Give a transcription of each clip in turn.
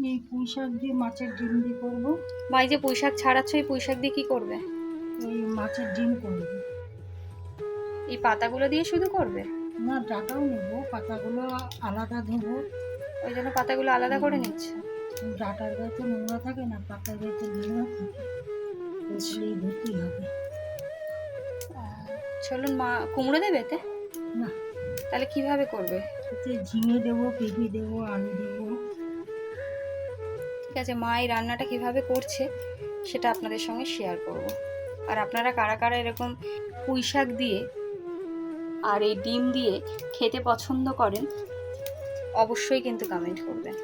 এই পুঁই শাক দিয়ে মাছের ডিম দিয়ে করবো। মা এই যে পুঁই শাক ছাড়াচ্ছ, এই পুঁই শাক দিয়ে কি করবে? এই মাছের ডিম করবো। এই পাতাগুলো দিয়ে শুধু করবে? না, ডাটাও নেবো, পাতাগুলো আলাদা দেবো। ওই জন্য পাতাগুলো আলাদা করে নিচ্ছে। ডাটার গায়ে তো নোংরা থাকে না, পাতার গায়ে তো নোংরা থাকে, ওইগুলোই ধুতেই হবে। চলুন, মা কুমড়ো দেবে এতে? না, তাহলে কিভাবে করবে? এতে ঝিঙে দেবো, পেঁপে দেবো, আলু দেবো। ঠিক আছে, মা এই রান্নাটা কিভাবে করছে সেটা আপনাদের সঙ্গে শেয়ার করব। আর আপনারা কারা কারা এরকম পুঁই শাক দিয়ে আর এই ডিম দিয়ে খেতে পছন্দ করেন অবশ্যই কিন্তু কমেন্ট করবেন।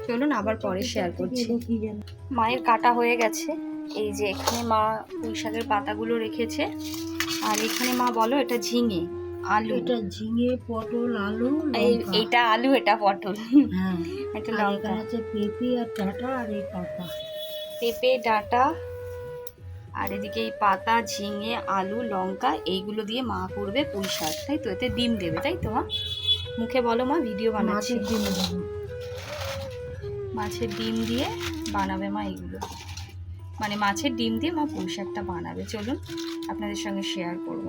চলুন আবার পরে শেয়ার করছি। মায়ের কাটা হয়ে গেছে। এই যে এখানে মা পুঁই শাকের পাতাগুলো রেখেছে, আর এখানে মা বলো এটা ঝিঙে, আলু। এটা ঝিঙে, পটল, আলু, এইটা আলু, এটা পটল, হ্যাঁ, এটা আর লঙ্কা। এখানে আছে পেঁপে আর ডাঁটা, আর এই পাতা। পেঁপে, ডাঁটা, আর এদিকে এই পাতা, ঝিঙে, আলু, লঙ্কা, এইগুলো দিয়ে মা করবে পুঁই শাক, তাই তো? এতে ডিম দেবে, তাই তো মা? মুখে বলো মা, ভিডিও বানাচ্ছি। মাছের ডিম দেবো। মাছের ডিম দিয়ে বানাবে মা এগুলো, মানে মাছের ডিম দিয়ে মা পুঁই শাকটা বানাবে। চলুন আপনাদের সঙ্গে শেয়ার করব।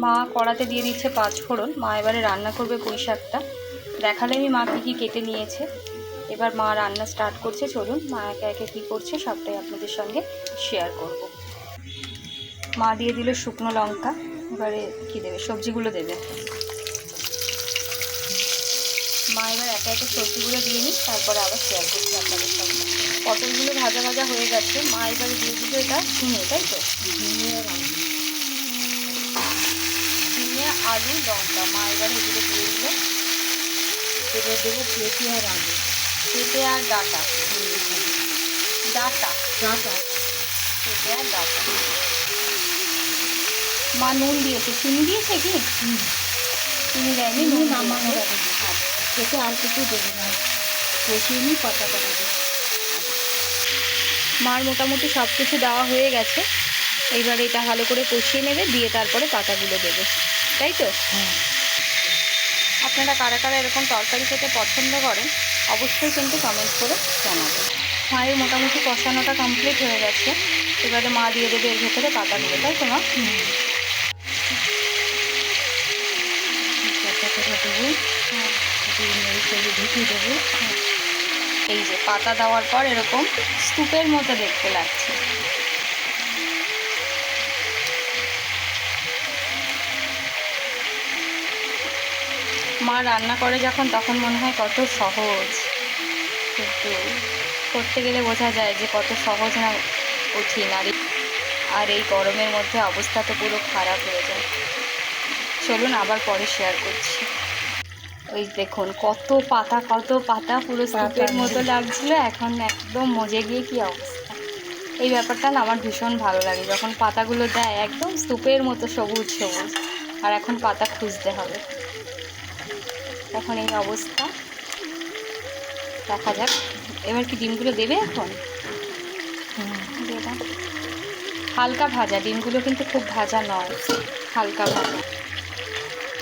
মা কড়াতে দিয়ে দিচ্ছে 5 ফোড়ন। মা এবারে রান্না করবে পুঁই শাকটা। দেখালেনি মা কী কেটে নিয়েছে। এবার মা রান্না স্টার্ট করছে। চলুন মা একে একে কী করছে সবটাই আপনাদের সঙ্গে শেয়ার করব। মা দিয়ে দিল শুকনো লঙ্কা। এবারে কী দেবে? সবজিগুলো দেবে মা। এবার একে একে সবজিগুলো দিয়ে নিই, তারপরে আবার শেয়ার করছি আপনাদের সঙ্গে। পটলগুলো ভাজা ভাজা হয়ে গেছে। মা এবারে দিয়ে দিল এটা ঝিঙে, তাই তো? ঝিঙে, আলু, লঙ্কা। মা এবারে এগুলো দিয়ে দিল। এবার দেবো পেঁপে আর আলু, পেঁপে আর ডাঁটা, ডাঁটা, ডাঁটা, পেঁপে আর ডাঁটা। মা নুন দিয়েছে, চিনি দিয়েছে কি? চিনি দেয়নি, নুন নামানোর দিয়েছে। আগে দেবো। এতে আর কিছু দেবো না, কষিয়ে নিই, পাতা পাতা দেবো। মার মোটামুটি সব কিছু দেওয়া হয়ে গেছে। এইবার এটা ভালো করে কষিয়ে নেবে, দিয়ে তারপরে পাতাগুলো দেবে, তাই তো? হ্যাঁ। আপনারা কারা কারা এরকম তরকারি খেতে পছন্দ করেন অবশ্যই কিন্তু কমেন্ট করে জানাবেন। মায়ের মোটামুটি কষানোটা কমপ্লিট হয়ে গেছে। এবারে মা দিয়ে দেবে এর ভেতরে পাতাগুলো, তাই তো মা? পাতা দেবো, ঢুকিয়ে দেবো। এই যে পাতা দেওয়ার পর এরকম স্তূপের মতো দেখতে লাগছে। মা রান্না করে যখন, তখন মনে হয় কত সহজ, কিন্তু করতে গেলে বোঝা যায় যে কত সহজ না কঠিন। আর এই গরমের মধ্যে অবস্থা তো পুরো খারাপ হয়ে যায়। চলুন আবার পরে শেয়ার করছি। ওই দেখুন কত পাতা, পুরো স্তূপের মতো লাগছিল, এখন একদম মজে গিয়ে কি অবস্থা। এই ব্যাপারটা না আমার ভীষণ ভালো লাগে, যখন পাতাগুলো দেয় একদম স্তূপের মতো সবুজ সবুজ, আর এখন পাতা খুঁজতে হবে। এখন এই অবস্থা, দেখা যাক। এবার কি ডিমগুলো দেবে এখন? হালকা ভাজা ডিমগুলো, কিন্তু খুব ভাজা নয়, হালকা ভাজা।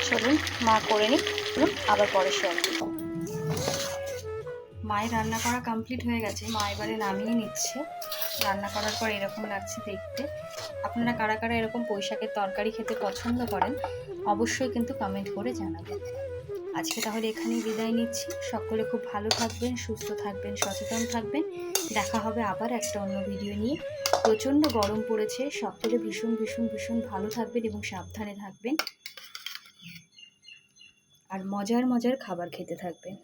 চলুন মা করে নিই, চলুন আবার পরে শেয়ার করব। মায়ের রান্না করা কমপ্লিট হয়ে গেছে। মা এবারে নামিয়ে নিচ্ছে। রান্না করার পর এরকম লাগছে দেখতে। আপনারা কারা কারা এরকম পুঁই শাকের তরকারি খেতে পছন্দ করেন অবশ্যই কিন্তু কমেন্ট করে জানাবেন। আজকে তাহলে এখানেই বিদায় নিচ্ছি। সকলে খুব ভালো থাকবেন, সুস্থ থাকবেন, সচেতন থাকবেন। দেখা হবে আবার একটা অন্য ভিডিও নিয়ে। প্রচণ্ড গরম পড়েছে, সকলে ভীষণ ভীষণ ভীষণ ভালো থাকবেন এবং সাবধানে থাকবেন, আর মজার মজার খাবার খেতে থাকবেন।